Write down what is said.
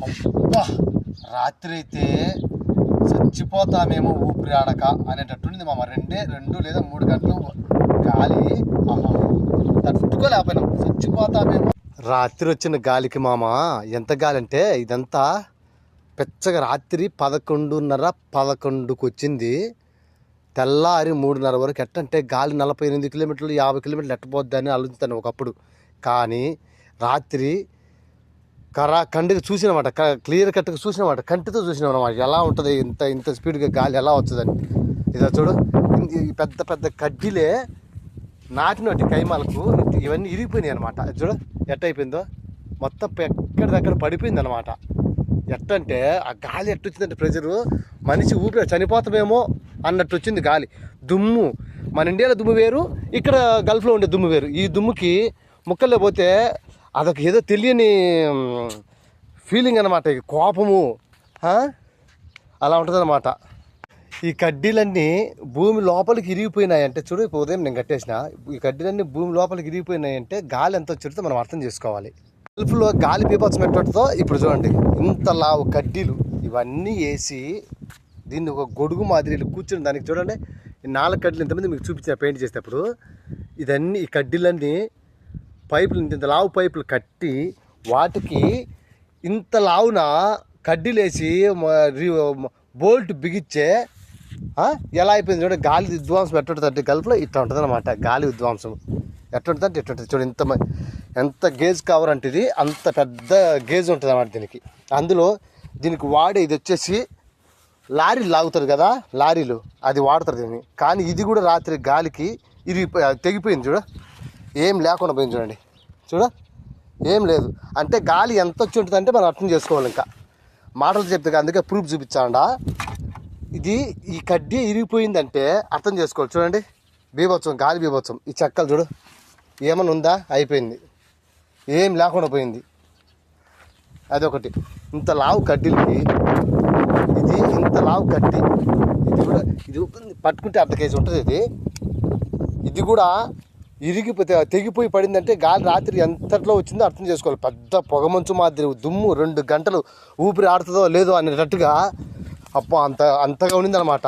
అబ్బా రాత్రి అయితే చచ్చిపోతామేమో ఊపిరి ఆడక అనేటట్టుండింది మామ. 2 లేదా 3 గంటలు గాలి తట్టుకోలేకపోయినాం, చచ్చిపోతామేమో. రాత్రి వచ్చిన గాలికి మామ ఎంత గాలి అంటే ఇదంతా పెచ్చగా రాత్రి 11:30-11కి వచ్చింది. తెల్లారి 3:30 వరకు ఎట్టంటే గాలి 48 కిలోమీటర్లు 50 కిలోమీటర్లు ఎట్టపోద్ది అని ఆలోచిస్తాను ఒకప్పుడు. కానీ రాత్రి కంటికి చూసినమాట, క్లియర్ కట్గా చూసినమాట, కంటితో చూసినామన్నమాట ఎలా ఉంటుంది, ఇంత స్పీడ్గా గాలి ఎలా వస్తుందని. ఇదో చూడు, ఈ పెద్ద పెద్ద కడ్డీలే నాటినోటి కైమాలకు ఇవన్నీ ఇరిగిపోయినాయి అనమాట. చూడు ఎట్ట అయిపోయిందో, మొత్తం ఎక్కడిదక్కడ పడిపోయింది అనమాట. ఎట్టంటే ఆ గాలి ఎట్టొచ్చిందంటే ప్రెజరు మనిషి ఊపిరి చనిపోతామేమో అన్నట్టు వచ్చింది గాలి. దుమ్ము మన ఇండియాలో దుమ్ము వేరు, ఇక్కడ గల్ఫ్లో ఉండే దుమ్ము వేరు. ఈ దుమ్ముకి ముక్కల్లో పోతే అదొక ఏదో తెలియని ఫీలింగ్ అనమాట, కోపము అలా ఉంటుంది అనమాట. ఈ కడ్డీలన్నీ భూమి లోపలికి ఇరిగిపోయినాయి అంటే చూడు, ఇప్పుడు ఉదయం నేను కట్టేసిన ఈ కడ్డీలన్నీ భూమి లోపలికి ఇరిగిపోయినాయి అంటే గాలి ఎంత వచ్చిందో మనం అర్థం చేసుకోవాలి. గల్ఫ్లో గాలి పీపత్సం ఎట్టతో ఇప్పుడు చూడండి, ఇంత లావు కడ్డీలు ఇవన్నీ వేసి దీన్ని ఒక గొడుగు మాదిరి కూర్చుని దానికి చూడండి, ఈ 4 కడ్డీలు ఇంతమంది మీకు చూపించిన పెయింట్ చేసేటప్పుడు ఇదన్నీ ఈ కడ్డీలన్నీ పైపులు ఇంత లావు పైపులు కట్టి వాటికి ఇంత లావున కడ్డీలు వేసి బోల్ట్ బిగిచ్చే ఎలా అయిపోయింది చూడండి. గాలి విధ్వంసం ఎట్టుంటుందంటే గల్ఫ్లో ఇట్లా ఉంటుంది అనమాట. గాలి విధ్వంసం ఎట్టుంటుందంటే ఎట్టుంటుంది చూడండి. ఎంత గేజ్ కవర్ అంటే ఇది అంత పెద్ద గేజ్ ఉంటుంది అన్నమాట దీనికి. అందులో దీనికి వాడే ఇది వచ్చేసి లారీలు లాగుతారు కదా, లారీలు అది వాడతారు దీన్ని. కానీ ఇది కూడా రాత్రి గాలికి తెగిపోయింది చూడ, ఏం లేకుండా పోయింది చూడండి. ఏం లేదు అంటే గాలి ఎంత వచ్చి ఉంటుందంటే మనం అర్థం చేసుకోవాలి. ఇంకా మాటలు చెప్తే అందుకే ప్రూఫ్ చూపించాండా. ఇది ఈ కడ్డీ ఇరిగిపోయిందంటే అర్థం చేసుకోవాలి. చూడండి బీభత్సం, గాలి బీభత్సం. ఈ చెక్కలు చూడు, ఏమన్నా ఉందా, అయిపోయింది, ఏం లేకుండా పోయింది. అదొకటి. ఇంత లావు కడ్డీలకి ఇది ఇంత లావు కడ్డీ, ఇది కూడా ఇది పట్టుకుంటే 1/2 కేజీ ఉంటుంది. ఇది కూడా ఇరిగిపోతే తెగిపోయి పడిందంటే గాలి రాత్రి ఎంతట్లో వచ్చిందో అర్థం చేసుకోవాలి. పెద్ద పొగమంచు మాదిరి దుమ్ము 2 గంటలు ఊపిరి ఆడుతుందో లేదో అనేటట్టుగా అంతగా ఉండిందనమాట.